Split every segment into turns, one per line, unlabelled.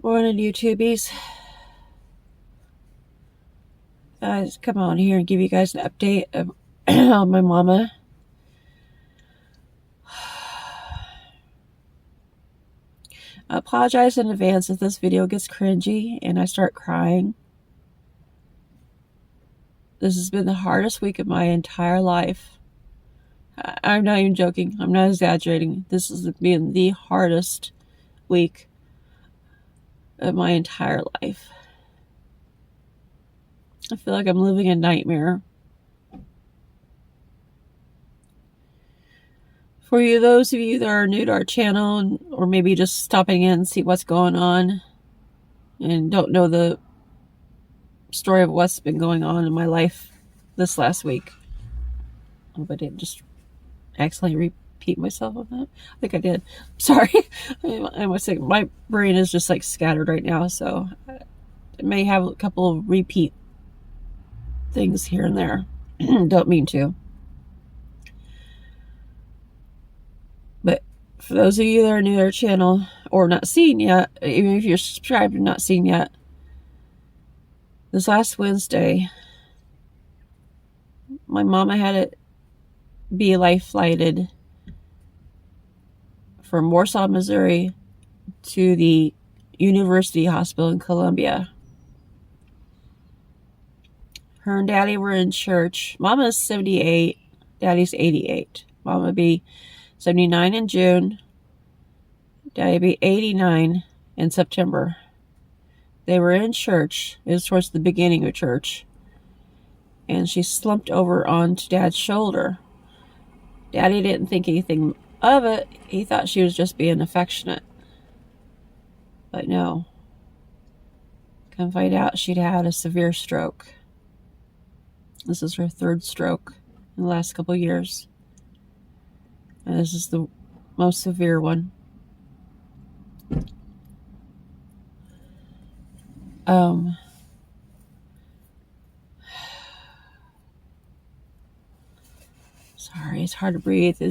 Morning, YouTubies. Guys, come on here and give you guys an update of my mama. I apologize in advance if this video gets cringy and I start crying. This has been the hardest week of my entire life. I'm not even joking. I'm not exaggerating. This has been the hardest week of my entire life. I feel like I'm living a nightmare. For you, those of you that are new to our channel, or maybe just stopping in and see what's going on and don't know the story of what's been going on in my life this last week. I hope I didn't just accidentally repeat myself on that. I think I did. Sorry. I was saying my brain is just like scattered right now, so I may have a couple of repeat things here and there. Don't mean to. But for those of you that are new to our channel or not seen yet, even if you're subscribed and not seen yet, this last Wednesday, my mama had it be life flighted from Warsaw, Missouri to the University Hospital in Columbia. Her and Daddy were in church. Mama's 78, Daddy's 88. Mama be 79 in June. Daddy be 89 in September. They were in church. It was towards the beginning of church. And she slumped over onto Dad's shoulder. Daddy didn't think anything of it. He thought she was just being affectionate. But no. Come find out she'd had a severe stroke. This is her third stroke in the last couple of years. And this is the most severe one. Sorry, it's hard to breathe.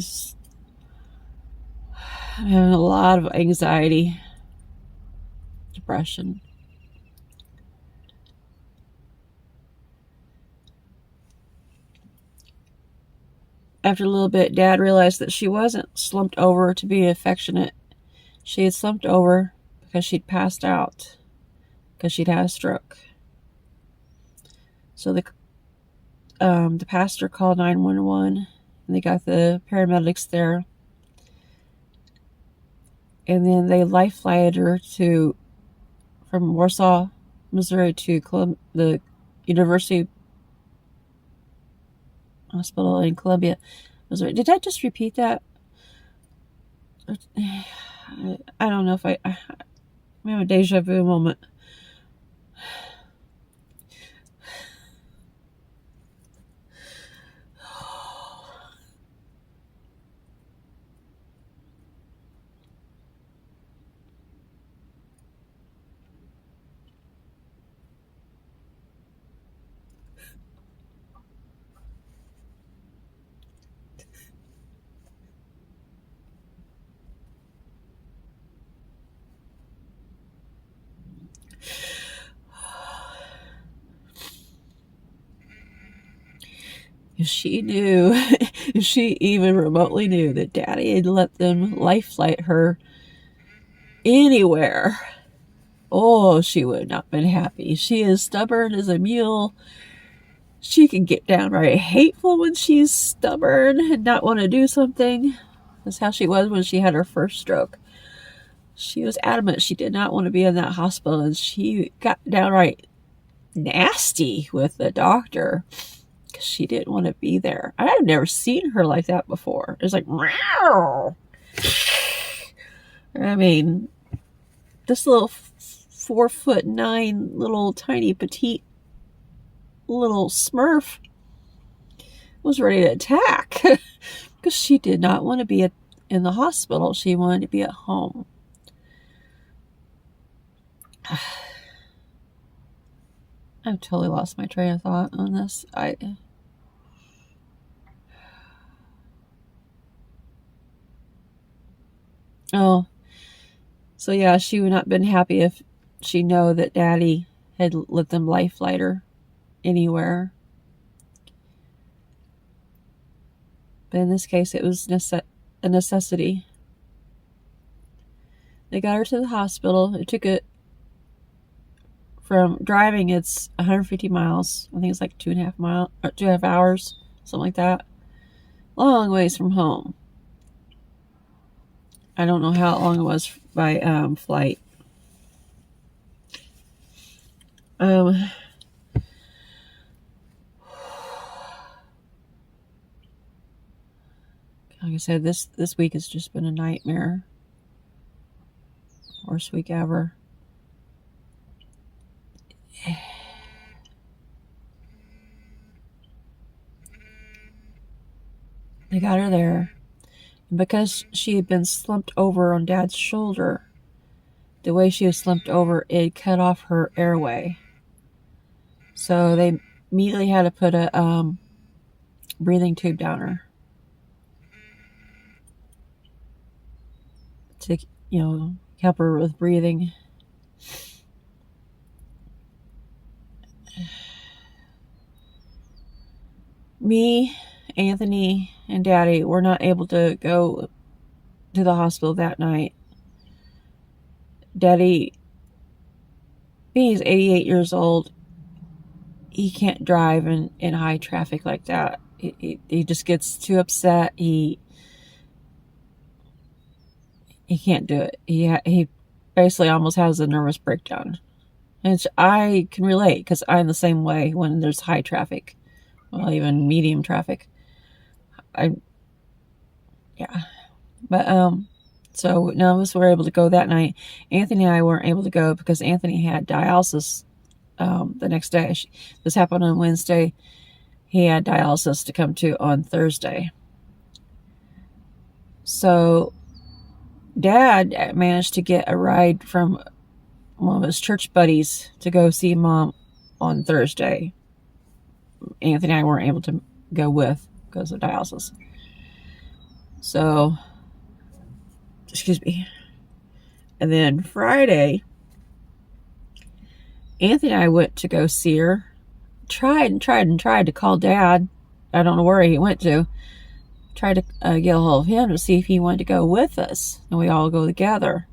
I'm having a lot of anxiety, depression. After a little bit, Dad realized that she wasn't slumped over to be affectionate. She had slumped over because she'd passed out, because she'd had a stroke. So the pastor called 911, and they got the paramedics there. And then they life flighted her from Warsaw, Missouri to the University Hospital in Columbia, Missouri. Did I just repeat that? I don't know if I'm having a deja vu moment. If she knew, if she even remotely knew that Daddy had let them life flight her anywhere, oh, she would not have been happy. She is stubborn as a mule. She can get downright hateful when she's stubborn and not want to do something. That's how she was when she had her first stroke. She was adamant she did not want to be in that hospital, and she got downright nasty with the doctor because she didn't want to be there. I had never seen her like that before. It was like, meow. I mean, this little 4'9" little tiny petite little smurf was ready to attack because she did not want to be in the hospital. She wanted to be at home. I've totally lost my train of thought on this. So yeah, she would not have been happy if she know that Daddy had let them life flight her anywhere. But in this case, it was a necessity. They got her to the hospital. It took it from driving. It's 150 miles. I think it's like 2.5 hours, something like that. Long ways from home. I don't know how long it was by flight. Like I said, this week has just been a nightmare. Worst week ever. They got her there. And because she had been slumped over on Dad's shoulder, the way she was slumped over, it cut off her airway. So they immediately had to put a breathing tube down her to, help her with breathing. Me, Anthony, and Daddy were not able to go to the hospital that night. Daddy, he's 88 years old. He can't drive in high traffic like that. He just gets too upset. He can't do it. He basically almost has a nervous breakdown. And I can relate because I'm the same way when there's high traffic. Well, even medium traffic. But so none of us were able to go that night. Anthony and I weren't able to go because Anthony had dialysis the next day. This happened on Wednesday. He had dialysis to come to on Thursday. So Dad managed to get a ride from one of his church buddies to go see Mom on Thursday. Anthony and I weren't able to go with because of dialysis. So, excuse me. And then Friday, Anthony and I went to go see her. Tried to call Dad. I don't know where he went to. Tried to get a hold of him to see if he wanted to go with us. And we all go together.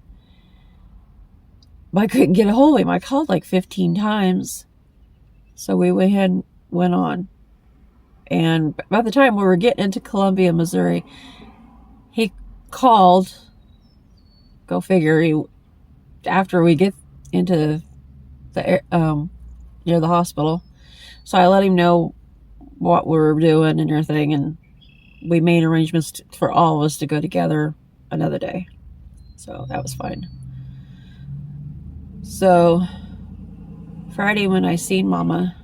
But I couldn't get a hold of him. I called like 15 times. So we went ahead and went on. And by the time we were getting into Columbia, Missouri, he called. Go figure. After we get into the near the hospital, so I let him know what we were doing and everything, and we made arrangements for all of us to go together another day. So that was fine. So Friday when I seen Mama,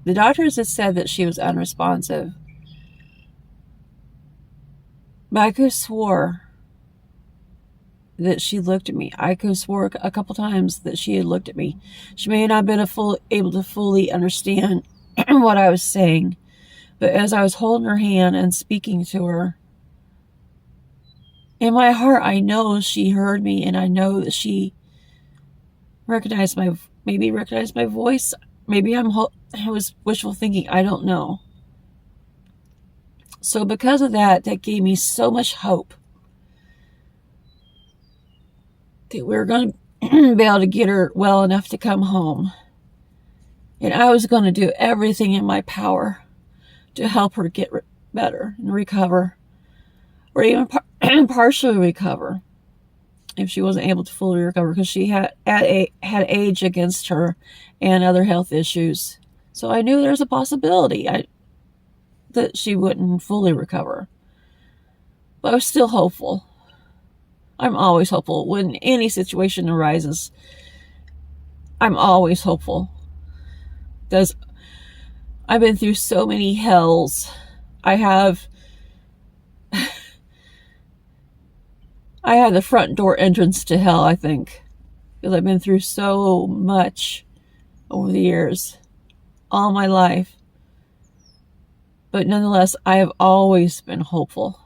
the doctors had said that she was unresponsive. But I could have swore that she looked at me. I could have swore a couple times that she had looked at me. She may not have been able to fully understand what I was saying. But as I was holding her hand and speaking to her, in my heart, I know she heard me, and I know that she recognized my voice. Maybe I was wishful thinking. I don't know. So because of that gave me so much hope that we were going to be able to get her well enough to come home. And I was going to do everything in my power to help her get better and recover, or even partially recover if she wasn't able to fully recover, because she had age against her and other health issues. So I knew there was a possibility that she wouldn't fully recover. But I was still hopeful. I'm always hopeful. When any situation arises, I'm always hopeful. Because I've been through so many hells. I have the front door entrance to hell, I think. Because I've been through so much over the years. All my life. But nonetheless, I have always been hopeful.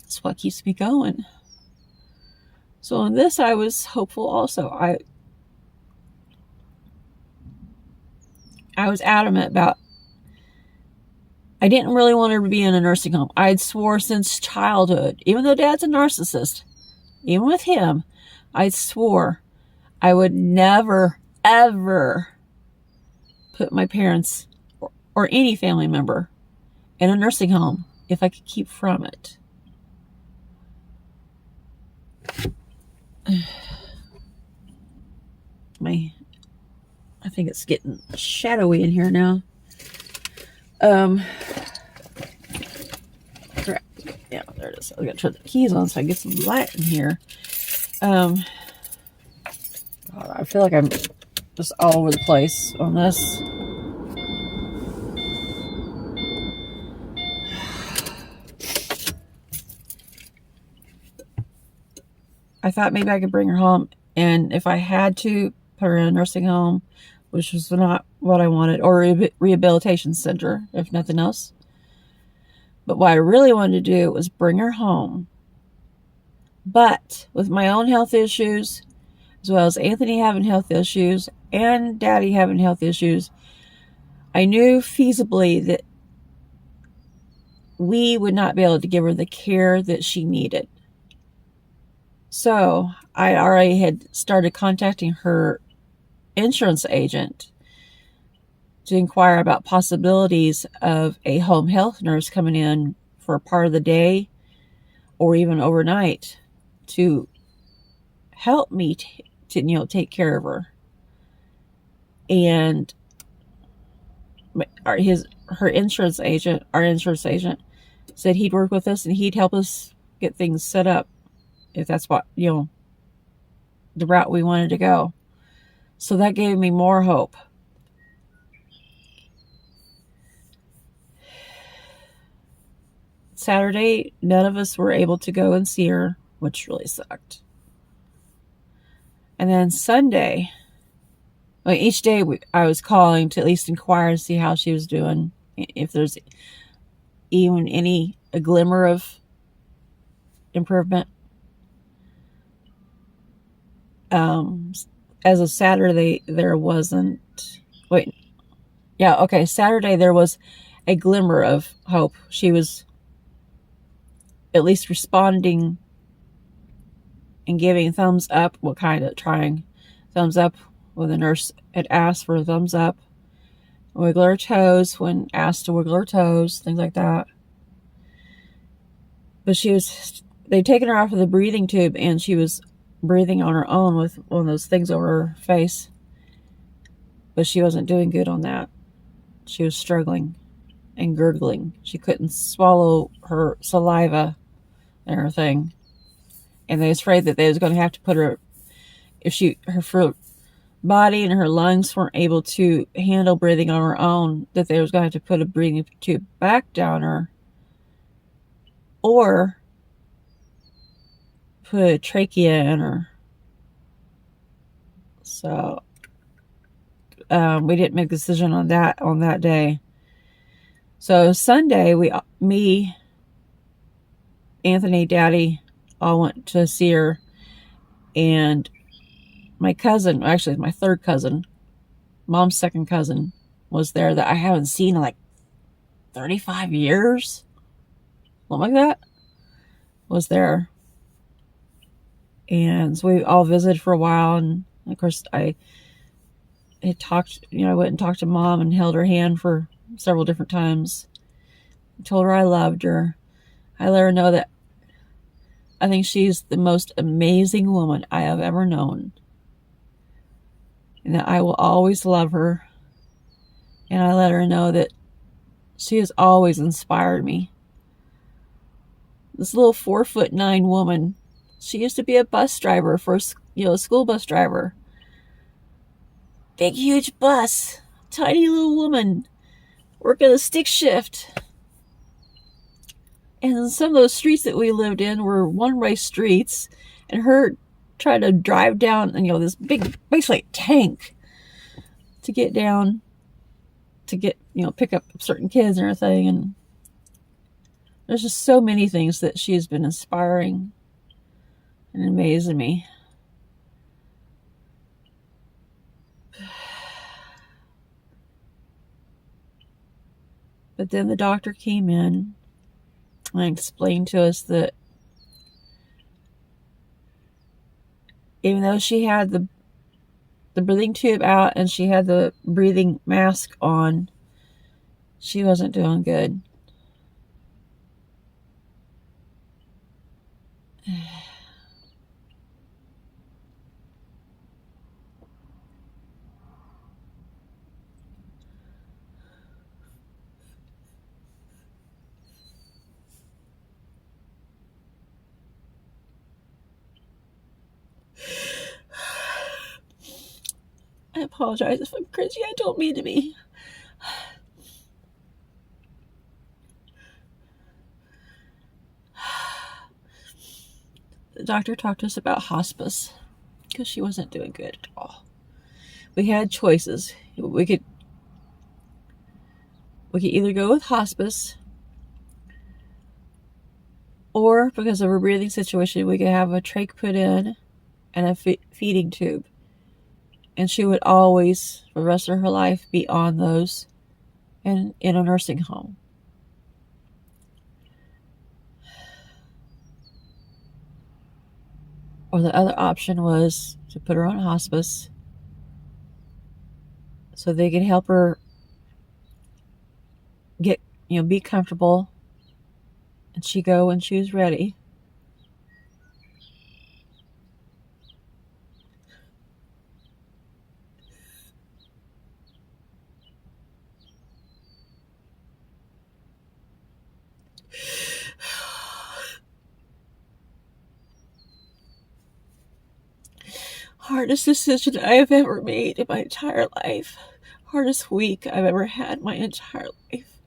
That's what keeps me going. So in this, I was hopeful also. I was adamant about, I didn't really want her to be in a nursing home. I'd swore since childhood, even though Dad's a narcissist, even with him, I swore I would never, ever put my parents or any family member in a nursing home if I could keep from it. I think it's getting shadowy in here now. Crap. Yeah, there it is. I gotta turn the keys on so I get some light in here. God, I feel like I'm just all over the place on this. I thought maybe I could bring her home, and if I had to, put her in a nursing home, which was not what I wanted, or a rehabilitation center, if nothing else. But what I really wanted to do was bring her home. But with my own health issues, as well as Anthony having health issues and Daddy having health issues, I knew feasibly that we would not be able to give her the care that she needed. So I already had started contacting her insurance agent to inquire about possibilities of a home health nurse coming in for a part of the day or even overnight to help me to take care of her. And our insurance agent said he'd work with us and he'd help us get things set up if that's what, the route we wanted to go. So that gave me more hope. Saturday, none of us were able to go and see her, which really sucked. And then Sunday, each day I was calling to at least inquire and see how she was doing, if there's even a glimmer of improvement. As of Saturday, there wasn't. Saturday there was a glimmer of hope. She was at least responding and giving thumbs up. Trying thumbs up when the nurse had asked for a thumbs up. Wiggle her toes when asked to wiggle her toes, things like that. But they'd taken her off of the breathing tube and she was breathing on her own with one of those things over her face. But she wasn't doing good on that. She was struggling and gurgling. She couldn't swallow her saliva and everything. And they was afraid that they was going to have to put her, her body and her lungs weren't able to handle breathing on her own, that they was going to have to put a breathing tube back down her or put a trachea in her. So we didn't make a decision on that day. So Sunday, me, Anthony, Daddy, all went to see her, and my cousin, actually my third cousin, Mom's second cousin, was there that I haven't seen in like 35 years, something like that, was there. And so we all visited for a while, and of course I went and talked to Mom and held her hand for several different times. I told her I loved her. I let her know that I think she's the most amazing woman I have ever known, and that I will always love her. And I let her know that she has always inspired me. This little 4'9" woman, she used to be a bus driver for a school bus driver. Big, huge bus, tiny little woman, working a stick shift. And some of those streets that we lived in were one-way streets, and her trying to drive down, this big, basically tank to get down, to get, pick up certain kids and everything. And there's just so many things that she has been inspiring and amazing me. But then the doctor came in and explained to us that even though she had the breathing tube out and she had the breathing mask on, she wasn't doing good. I apologize if I'm cringy. I don't mean to be. The doctor talked to us about hospice because she wasn't doing good at all. We had choices. We could either go with hospice, or because of her breathing situation, we could have a trach put in and a feeding tube. And she would always, for the rest of her life, be on those and in a nursing home. Or the other option was to put her on hospice so they could help her get, be comfortable, and she go when she was ready. Hardest decision I have ever made in my entire life. Hardest week I've ever had in my entire life.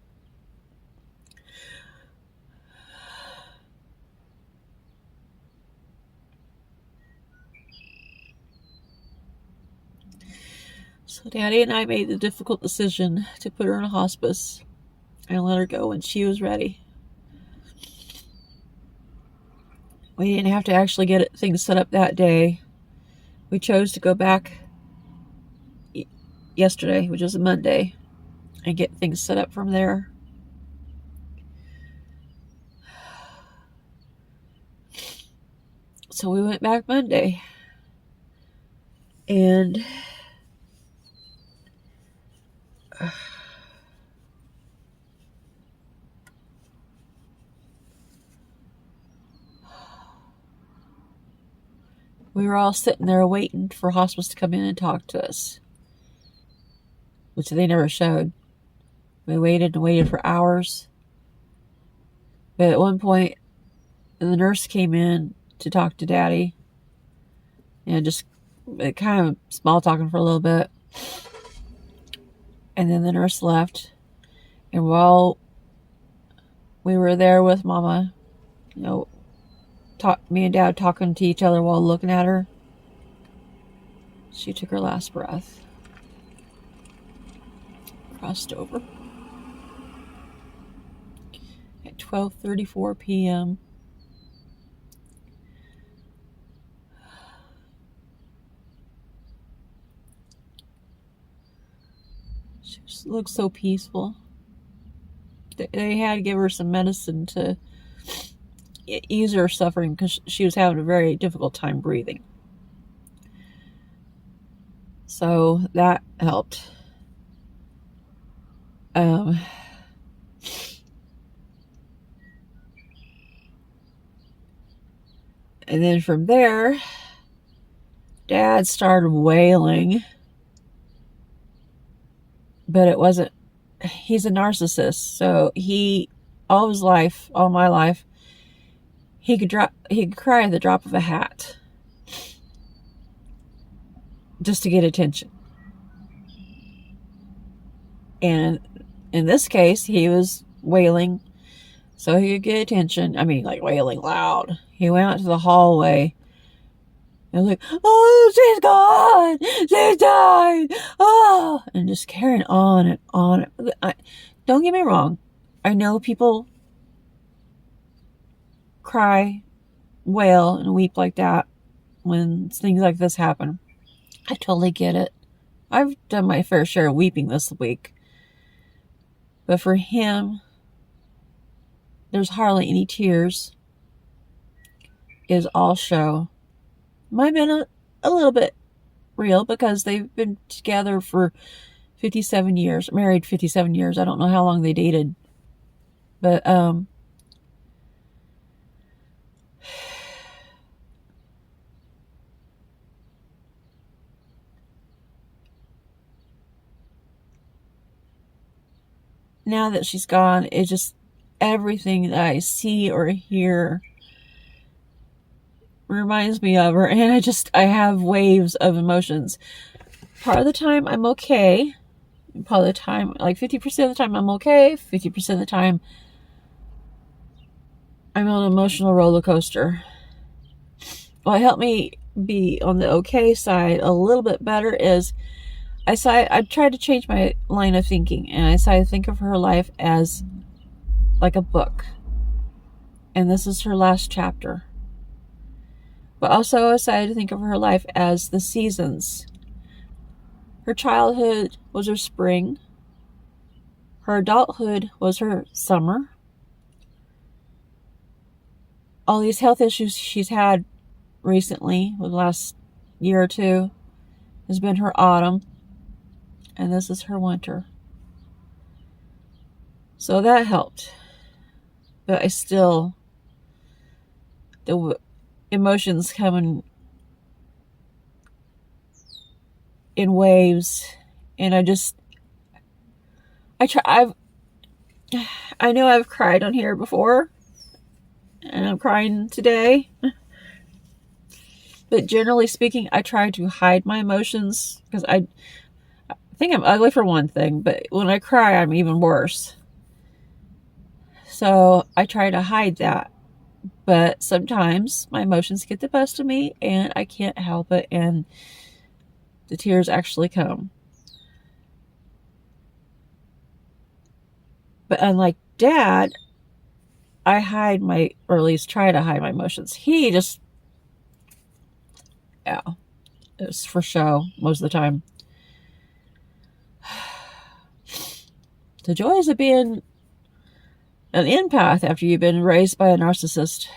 So Daddy and I made the difficult decision to put her in a hospice and let her go when she was ready. We didn't have to actually get things set up that day. We chose to go back yesterday, which was a Monday, and get things set up from there. So we went back Monday, and we were all sitting there waiting for hospice to come in and talk to us, which they never showed. We waited and waited for hours. But at one point, the nurse came in to talk to Daddy, and just kind of small talking for a little bit. And then the nurse left. And while we were there with Mama, me and Dad talking to each other while looking at her, she took her last breath. Crossed over. At 12:34 p.m. She looked so peaceful. They had to give her some medicine to ease her suffering because she was having a very difficult time breathing. So that helped. And then from there, Dad started wailing. But it wasn't, he's a narcissist. So all my life, he could cry at the drop of a hat just to get attention. And in this case, he was wailing so he could get attention. I mean, like wailing loud. He went out to the hallway and was like, "Oh, she's gone! She's died! Oh!" And just carrying on and on. Don't get me wrong. I know people cry wail and weep like that when things like this happen. I totally get it. I've done my fair share of weeping this week. But for him, there's hardly any tears. It is all show. Might have been a little bit real because they've been together for 57 years, married 57 years. I don't know how long they dated. But, now that she's gone, it just, everything that I see or hear reminds me of her, and I have waves of emotions. Part of the time I'm okay. Part of the time, like 50% of the time I'm okay. 50% of the time I'm on an emotional roller coaster. What helped me be on the okay side a little bit better is I tried to change my line of thinking, and I decided to think of her life as like a book. And this is her last chapter. But also I decided to think of her life as the seasons. Her childhood was her spring. Her adulthood was her summer. All these health issues she's had recently, the last year or two, has been her autumn. And this is her winter. So that helped. But I still, the emotions come in waves, and I know I've cried on here before, and I'm crying today, but generally speaking, I try to hide my emotions, because I think I'm ugly for one thing, but when I cry, I'm even worse. So I try to hide that, but sometimes my emotions get the best of me, and I can't help it, and the tears actually come. But unlike Dad, I hide or at least try to hide my emotions. He just, yeah, it's for show most of the time. The joys of being an empath after you've been raised by a narcissist.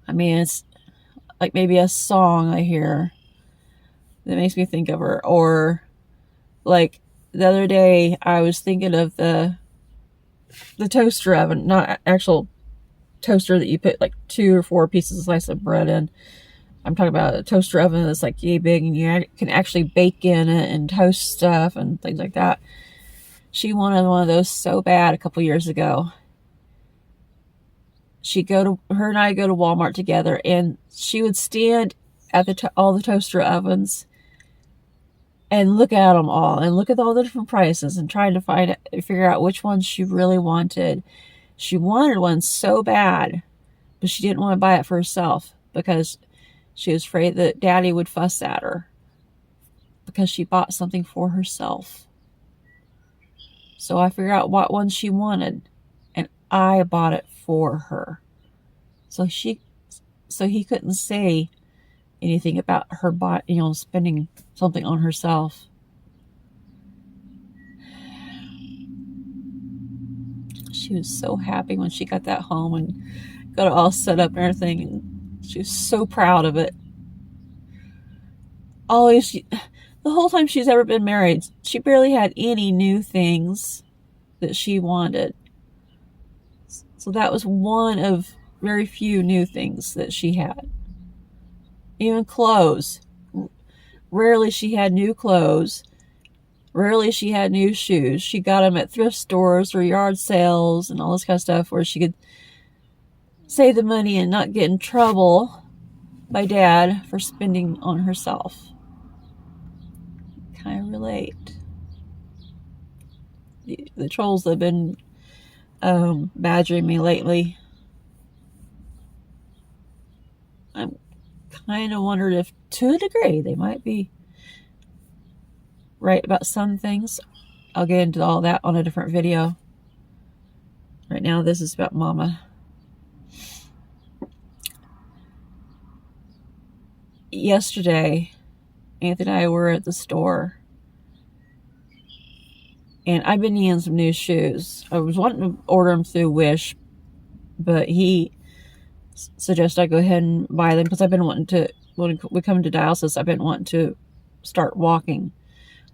I mean, it's like maybe a song I hear that makes me think of her. Or like the other day, I was thinking of the toaster oven, not actual toaster that you put like 2 or 4 pieces of slice of bread in. I'm talking about a toaster oven that's like yay big, and you can actually bake in it and toast stuff and things like that. She wanted one of those so bad a couple years ago. Her and I go to Walmart together, and she would stand at all the toaster ovens and look at them all, and look at all the different prices, and trying to figure out which ones she really wanted. She wanted one so bad, but she didn't want to buy it for herself because she was afraid that Daddy would fuss at her because she bought something for herself. So I figured out what one she wanted, and I bought it for her. So he couldn't say anything about her spending something on herself. She was so happy when she got that home and got it all set up and everything, and she was so proud of it. The whole time she's ever been married, she barely had any new things that she wanted. So that was one of very few new things that she had. Even clothes. Rarely she had new clothes. Rarely she had new shoes. She got them at thrift stores or yard sales and all this kind of stuff where she could save the money and not get in trouble by Dad for spending on herself. Kind of relate. The trolls that have been badgering me lately, I'm kind of wondered if, to a degree, they might be right about some things. I'll get into all that on a different video. Right now, this is about Mama. Yesterday, Anthony and I were at the store, and I've been needing some new shoes. I was wanting to order them through Wish, but he suggested I go ahead and buy them because I've been wanting to, when we come to dialysis, I've been wanting to start walking.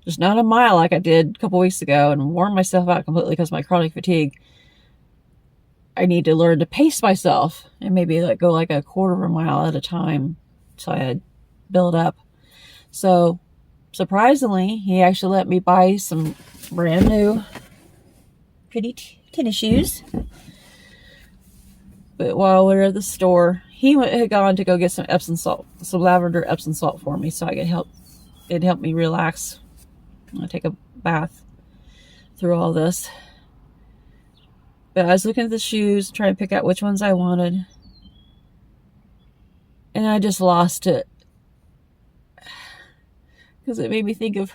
Just not a mile like I did a couple weeks ago and worn myself out completely because of my chronic fatigue. I need to learn to pace myself and maybe go like a quarter of a mile at a time so I had build up. So surprisingly, he actually let me buy some brand new pretty tennis shoes. But while we were at the store, he had gone to go get some Epsom salt, some lavender Epsom salt for me so I could help. It'd help me relax when I take a bath through all this. But I was looking at the shoes, trying to pick out which ones I wanted. And I just lost it. Because it made me think of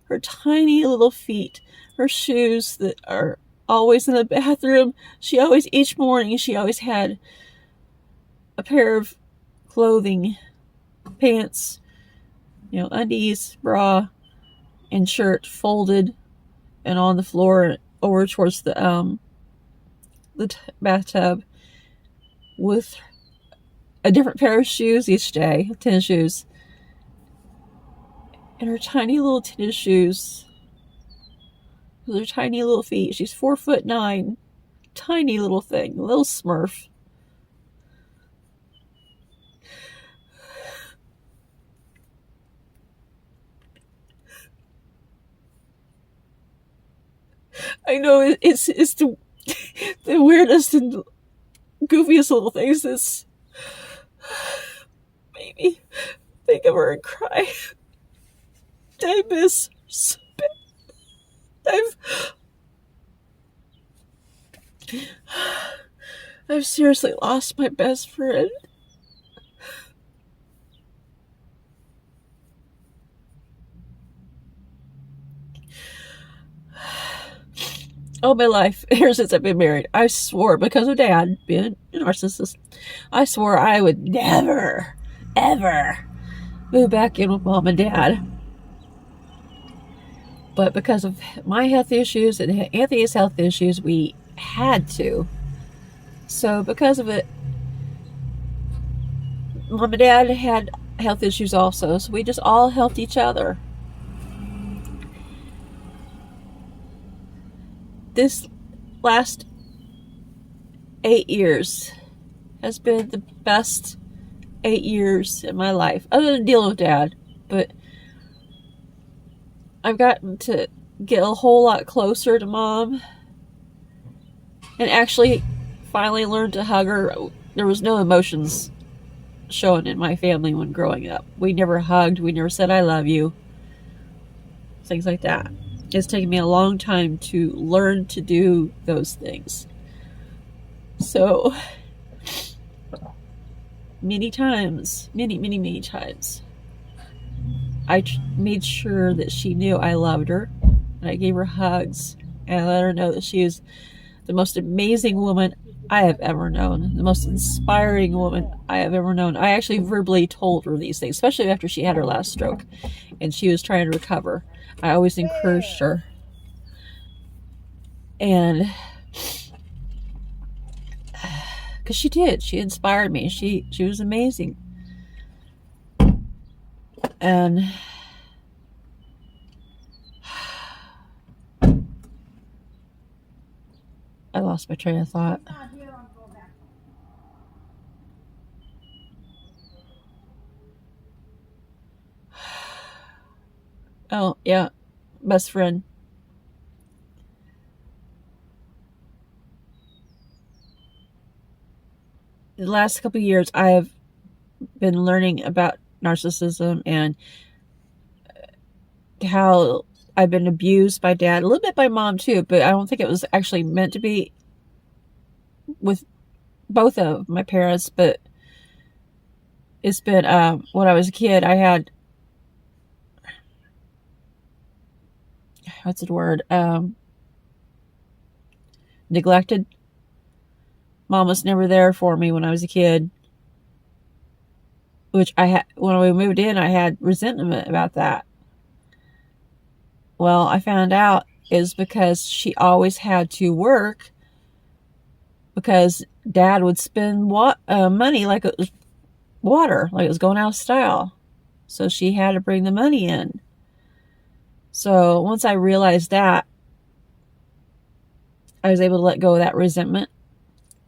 her tiny little feet. Her shoes that are always in the bathroom. Each morning, she always had a pair of clothing, pants, undies, bra, and shirt folded and on the floor over towards the bathtub with a different pair of shoes each day, tennis shoes. And her tiny little tennis shoes with her tiny little feet. She's 4'9", tiny little thing, little smurf. I know it's the weirdest and goofiest little things that's made me think of her and cry. I miss her so bad. I've seriously lost my best friend. All my life, ever since I've been married, I swore, because of Dad being a narcissist, I swore I would never, ever move back in with Mom and Dad. But because of my health issues and Anthony's health issues, we had to. So because of it, Mom and Dad had health issues also, so we just all helped each other. This last 8 years has been the best 8 years in my life, other than dealing with Dad. But I've gotten to get a whole lot closer to Mom and actually finally learned to hug her. There was no emotions shown in my family when growing up. We never hugged. We never said I love you. Things like that. It's taken me a long time to learn to do those things. So, many times, many times, I made sure that she knew I loved her. And I gave her hugs. And I let her know that she is the most amazing woman I have ever known. The most inspiring woman I have ever known. I actually verbally told her these things, especially after she had her last stroke. And she was trying to recover. I always encouraged her. And because she did. She inspired me. She was amazing. And I lost my train of thought. Oh, yeah. Best friend. The last couple of years, I have been learning about narcissism and how I've been abused by Dad, a little bit by Mom too, but I don't think it was actually meant to be with both of my parents. But it's been, when I was a kid, I had, what's the word, neglected Mom was never there for me when I was a kid, which when we moved in, I had resentment about that. Well, I found out is because she always had to work because Dad would spend money like it was water, like it was going out of style. So she had to bring the money in. So once I realized that, I was able to let go of that resentment.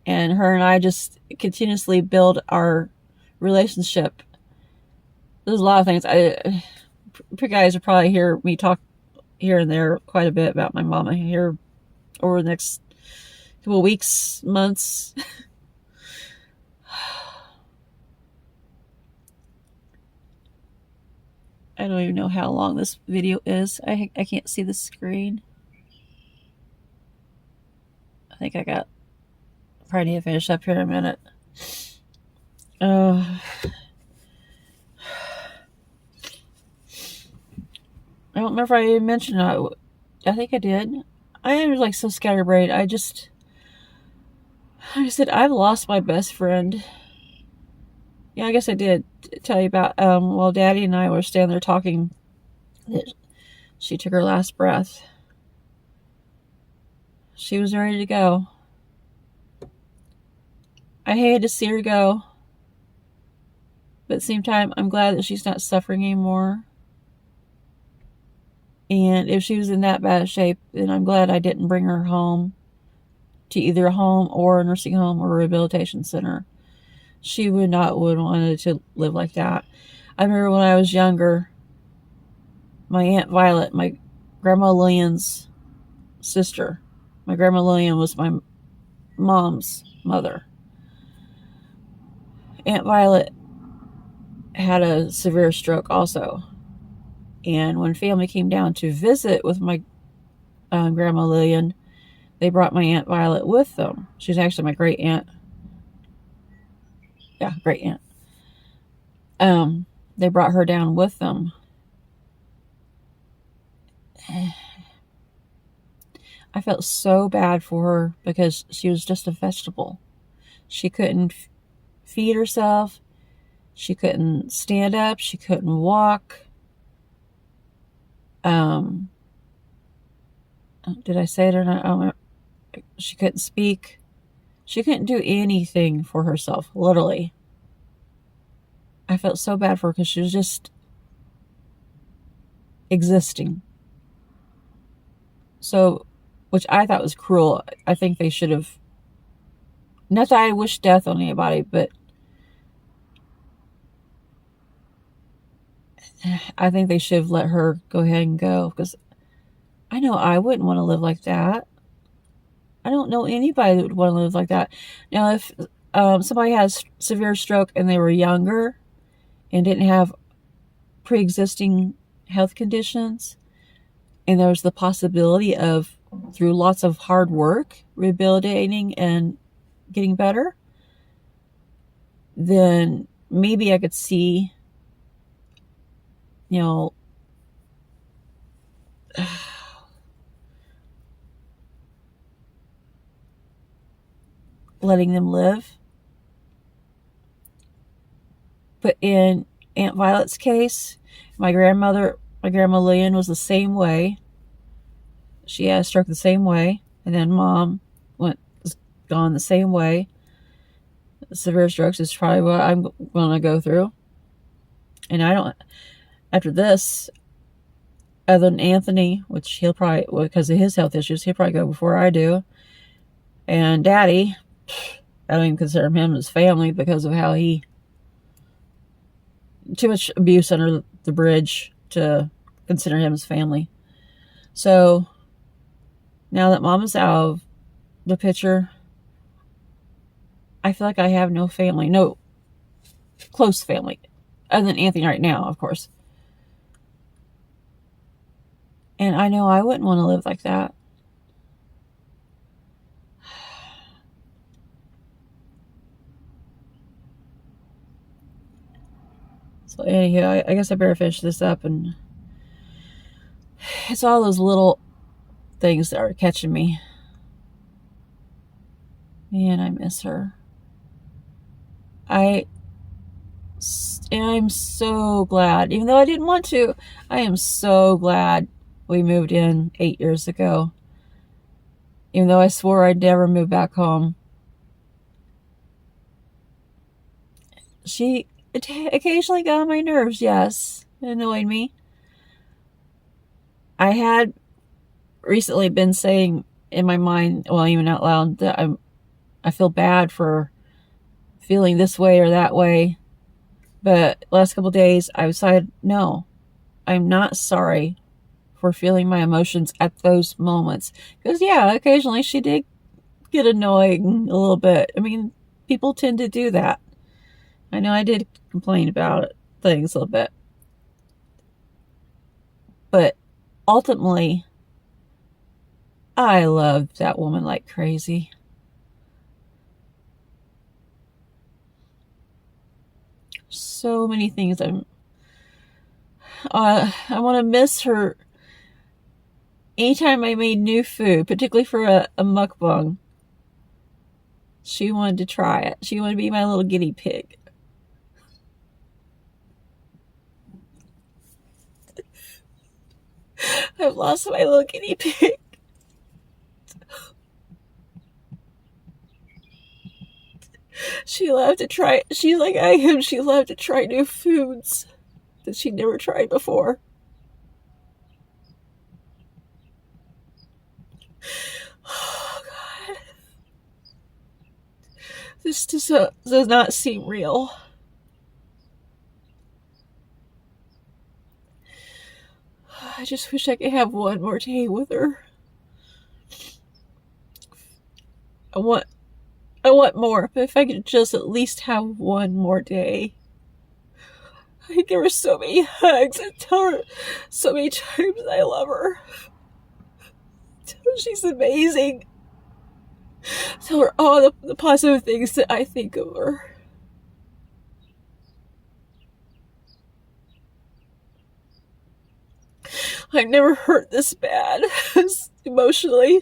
And her and I just continuously build our relationship. There's a lot of things. You guys will probably hear me talk here and there quite a bit about my mama here over the next couple of weeks, months. I don't even know how long this video is. I can't see the screen. I think I probably need to finish up here in a minute. I don't remember if I even mentioned it. I think I did. I am like so scatterbrained. I said, I've lost my best friend. Yeah, I guess I did tell you about, while Daddy and I were standing there talking, she took her last breath. She was ready to go. I hated to see her go. But at the same time, I'm glad that she's not suffering anymore. And if she was in that bad shape, then I'm glad I didn't bring her home to either a home or a nursing home or a rehabilitation center. She would wanted to live like that. I remember when I was younger, my Aunt Violet, my Grandma Lillian's sister. My Grandma Lillian was my mom's mother. Aunt Violet had a severe stroke also. And when family came down to visit with my Grandma Lillian, they brought my Aunt Violet with them. She's actually my great aunt. Yeah, great aunt. They brought her down with them. I felt so bad for her because she was just a vegetable. She couldn't feed herself. She couldn't stand up. She couldn't walk. Did I say it or not? She couldn't speak. She couldn't do anything for herself, literally. I felt so bad for her because she was just existing. So, which I thought was cruel. I think they should have, not that I wish death on anybody, but I think they should have let her go ahead and go, because I know I wouldn't want to live like that. I don't know anybody that would want to live like that. Now, if somebody has severe stroke and they were younger and didn't have pre-existing health conditions, and there was the possibility of, through lots of hard work, rehabilitating and getting better, then maybe I could see, letting them live. But in Aunt Violet's case, my Grandma Lillian was the same way. She had a stroke the same way, and then Mom was gone the same way. Severe strokes is probably what I'm going to go through. And after this, other than Anthony, which he'll probably, because of his health issues, he'll probably go before I do. And Daddy, I don't even consider him as family because of how too much abuse under the bridge to consider him as family. So now that Mom is out of the picture, I feel like I have no family, no close family, other than Anthony right now, of course. And I know I wouldn't want to live like that. So anyhow, I guess I better finish this up. And it's all those little things that are catching me. Man, I miss her. And I'm so glad, even though I didn't want to, I am so glad we moved in 8 years ago. Even though I swore I'd never move back home. She occasionally got on my nerves, yes. It annoyed me. I had recently been saying in my mind, well, even out loud, that I feel bad for feeling this way or that way. But last couple of days, I decided, no, I'm not sorry for feeling my emotions at those moments. Because, yeah, occasionally she did get annoying a little bit. I mean, people tend to do that. I know I did complain about things a little bit. But ultimately, I loved that woman like crazy. So many things I want to miss her. Anytime I made new food, particularly for a mukbang, she wanted to try it. She wanted to be my little guinea pig. I've lost my little guinea pig. She loved to try. She's like I am. She loved to try new foods that she'd never tried before. Oh, God. This does not seem real. I just wish I could have one more day with her. I want more, but if I could just at least have one more day. I'd give her so many hugs and tell her so many times I love her. Tell her she's amazing. Tell her all the positive things that I think of her. I never hurt this bad emotionally.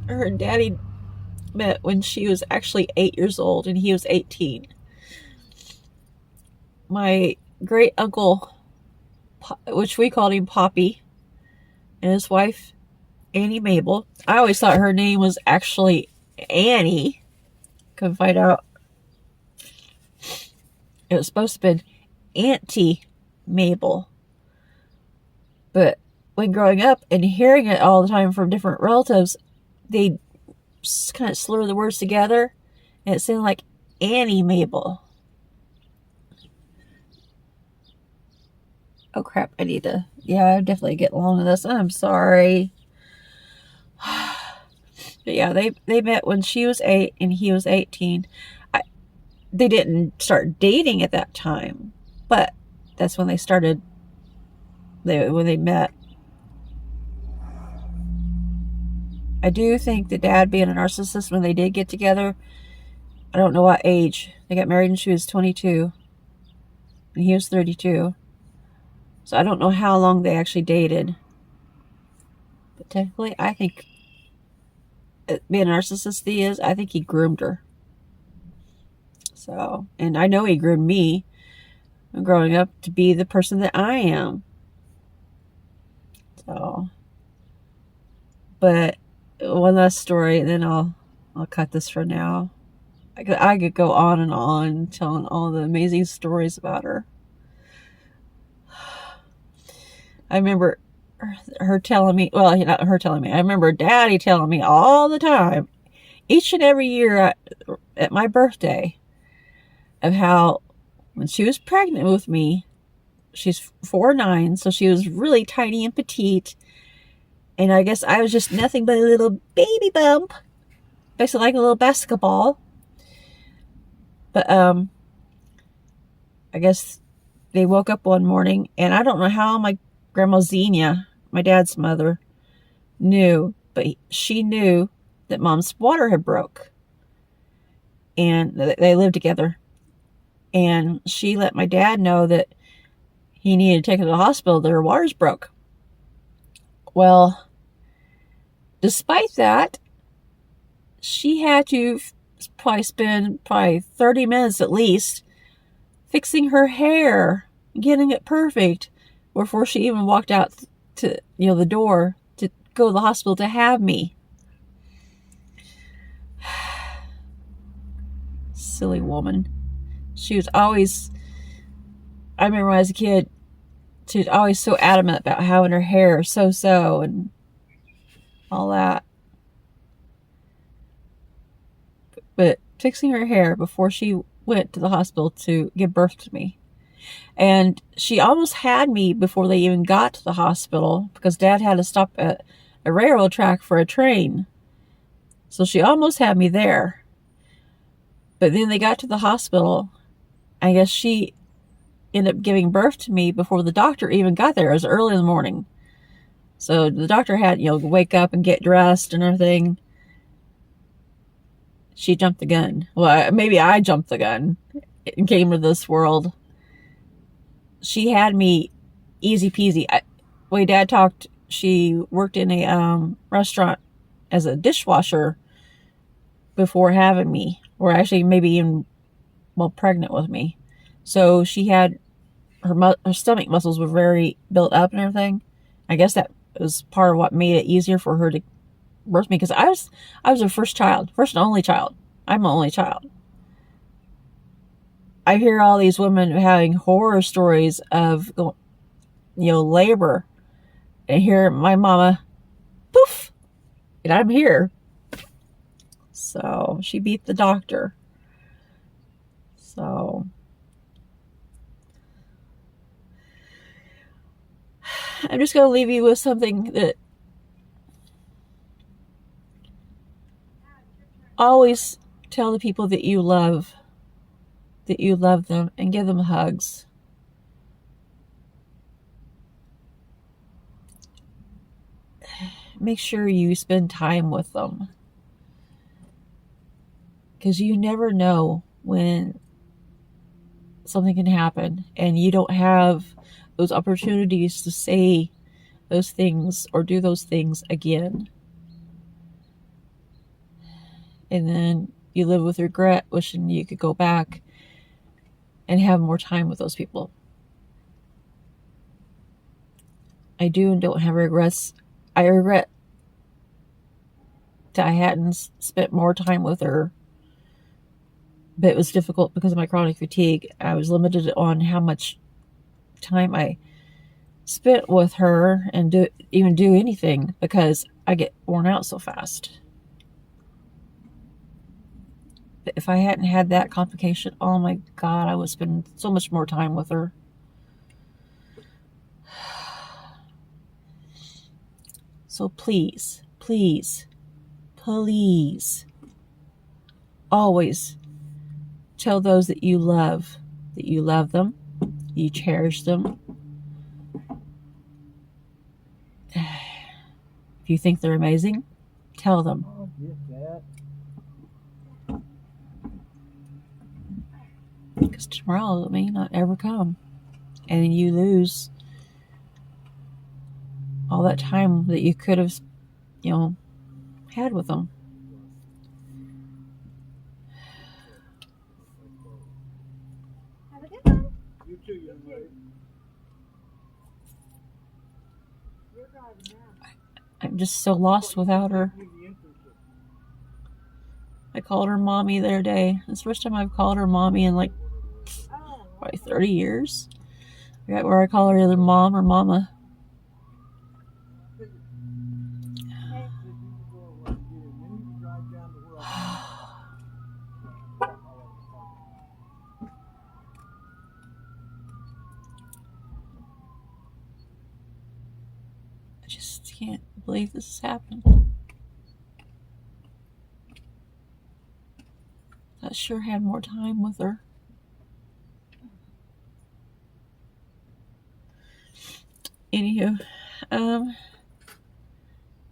Her daddy met when she was actually 8 years old and he was 18. My great uncle, which we called him Poppy, and his wife, Annie Mabel. I always thought her name was actually Annie. Couldn't find out. It was supposed to have been Auntie Mabel. But when growing up and hearing it all the time from different relatives, they kind of slur the words together, and it sounded like Annie Mabel. Oh crap, I definitely get along with this. I'm sorry. But yeah, they met when she was 8 and he was 18. They didn't start dating at that time, but that's when they started. When they met. I do think the dad being a narcissist when they did get together. I don't know what age. They got married when she was 22. And he was 32. So I don't know how long they actually dated. But technically, I think being a narcissist he is, I think he groomed her. So, and I know he groomed me growing up to be the person that I am. So, but one last story, and then I'll cut this for now. I could go on telling all the amazing stories about her. I remember her telling me, well, not her telling me, I remember Daddy telling me all the time, each and every year at my birthday, of how when she was pregnant with me, she's 4'9", so she was really tiny and petite, and I guess I was just nothing but a little baby bump, basically like a little basketball. But I guess they woke up one morning, and I don't know how my grandma Xenia, my dad's mother, knew, but she knew that Mom's water had broke. And they lived together. And she let my dad know that he needed to take her to the hospital. Their waters broke. Well, despite that, she had to probably spend 30 minutes at least fixing her hair, getting it perfect before she even walked out to the door to go to the hospital to have me. Silly woman. She was always, I remember when I was a kid, she was always so adamant about having her hair so and all that. But fixing her hair before she went to the hospital to give birth to me. And she almost had me before they even got to the hospital, because Dad had to stop at a railroad track for a train. So she almost had me there. But then they got to the hospital. I guess she ended up giving birth to me before the doctor even got there. It was early in the morning. So the doctor had, to wake up and get dressed and everything. She jumped the gun. Well, maybe I jumped the gun and came to this world. She had me easy peasy. Way Dad talked, she worked in a restaurant as a dishwasher before having me, or actually maybe even while pregnant with me. So she had her stomach muscles were very built up and everything. I guess that was part of what made it easier for her to birth me, because I was her first and only child. I'm an only child. I hear all these women having horror stories of labor, and hear my mama, poof, and I'm here. So she beat the doctor. So I'm just going to leave you with something that always tell the people that you love them, and give them hugs. Make sure you spend time with them, because you never know when something can happen and you don't have those opportunities to say those things or do those things again. And then you live with regret, wishing you could go back and have more time with those people. I do and don't have regrets. I regret that I hadn't spent more time with her, but it was difficult because of my chronic fatigue. I was limited on how much time I spent with her and do anything, because I get worn out so fast. But if I hadn't had that complication, oh my God, I would spend so much more time with her. So please, please, please, always tell those that you love them, you cherish them. If you think they're amazing, tell them. Because tomorrow may not ever come, and you lose all that time that you could have, had with them.
Have a good one. You too, young lady. You're driving now.
I'm just so lost without her. I called her mommy the other day. It's the first time I've called her mommy in probably 30 years. I got where I call her either mom or mama. I just can't believe this has happened. I sure had more time with her. Anywho,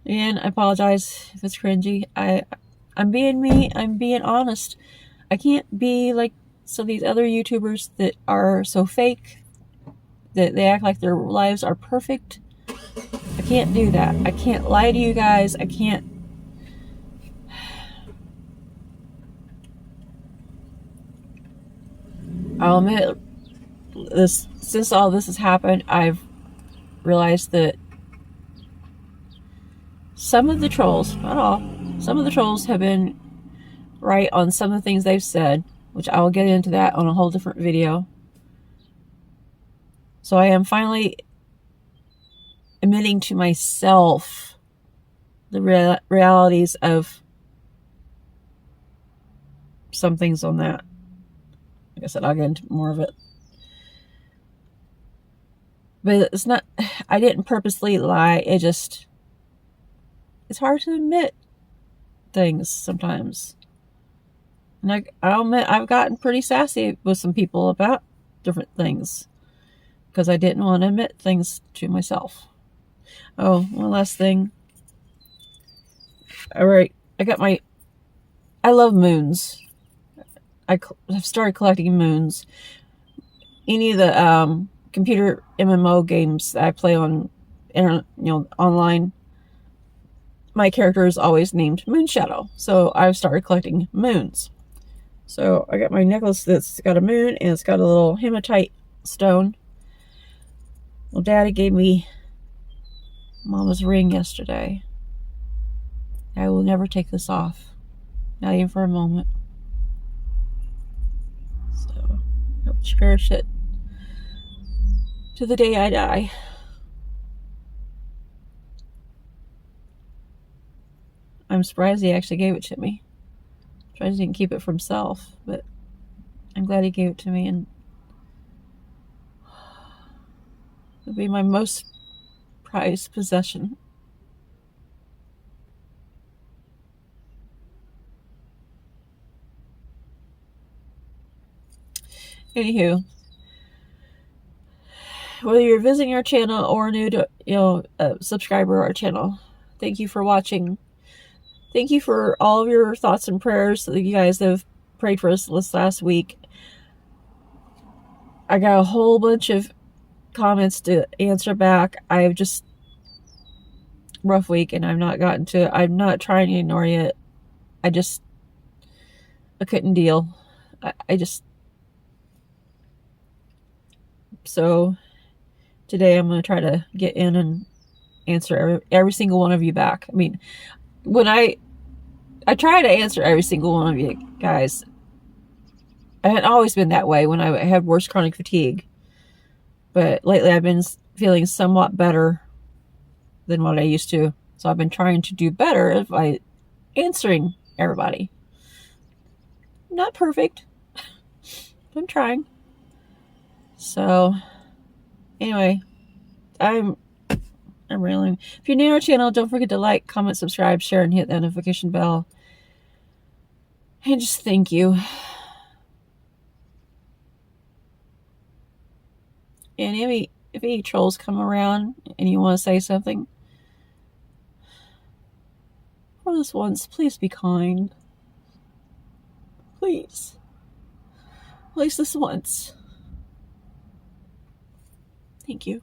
and I apologize if it's cringy. I'm being me. I'm being honest. I can't be like some of these other YouTubers that are so fake that they act like their lives are perfect. I can't do that. I can't lie to you guys. I can't. I'll admit, since all this has happened, I've realized that some of the trolls, not all, some of the trolls have been right on some of the things they've said, which I will get into that on a whole different video. So I am finally admitting to myself the realities of some things on that. Like I said, I'll get into more of it. But it's not, I didn't purposely lie. It's hard to admit things sometimes. And I'll admit I've gotten pretty sassy with some people about different things because I didn't want to admit things to myself. Oh, one last thing. All right, I love moons. I've started collecting moons. Any of the computer MMO games that I play on, online, my character is always named Moonshadow. So I've started collecting moons. So I got my necklace that's got a moon and it's got a little hematite stone. Well, Daddy gave me Mama's ring yesterday. I will never take this off. Not even for a moment. So I'll cherish it to the day I die. I'm surprised he actually gave it to me. I'm surprised he didn't keep it for himself, but I'm glad he gave it to me, and it'll be my most prized possession. Anywho, whether you're visiting our channel or new to, a subscriber to our channel, thank you for watching. Thank you for all of your thoughts and prayers that you guys have prayed for us this last week. I got a whole bunch of comments to answer back. I've just rough week and I'm not trying to ignore it. I couldn't deal. So today I'm going to try to get in and answer every single one of you back. I mean, when I try to answer every single one of you guys. I had always been that way when I had worse chronic fatigue. But lately I've been feeling somewhat better than what I used to. So I've been trying to do better by answering everybody. Not perfect. I'm trying. So anyway, I'm railing. If you're new to our channel, don't forget to like, comment, subscribe, share, and hit the notification bell. And just thank you. And if any trolls come around and you want to say something, for this once, please be kind. Please. At least this once. Thank you.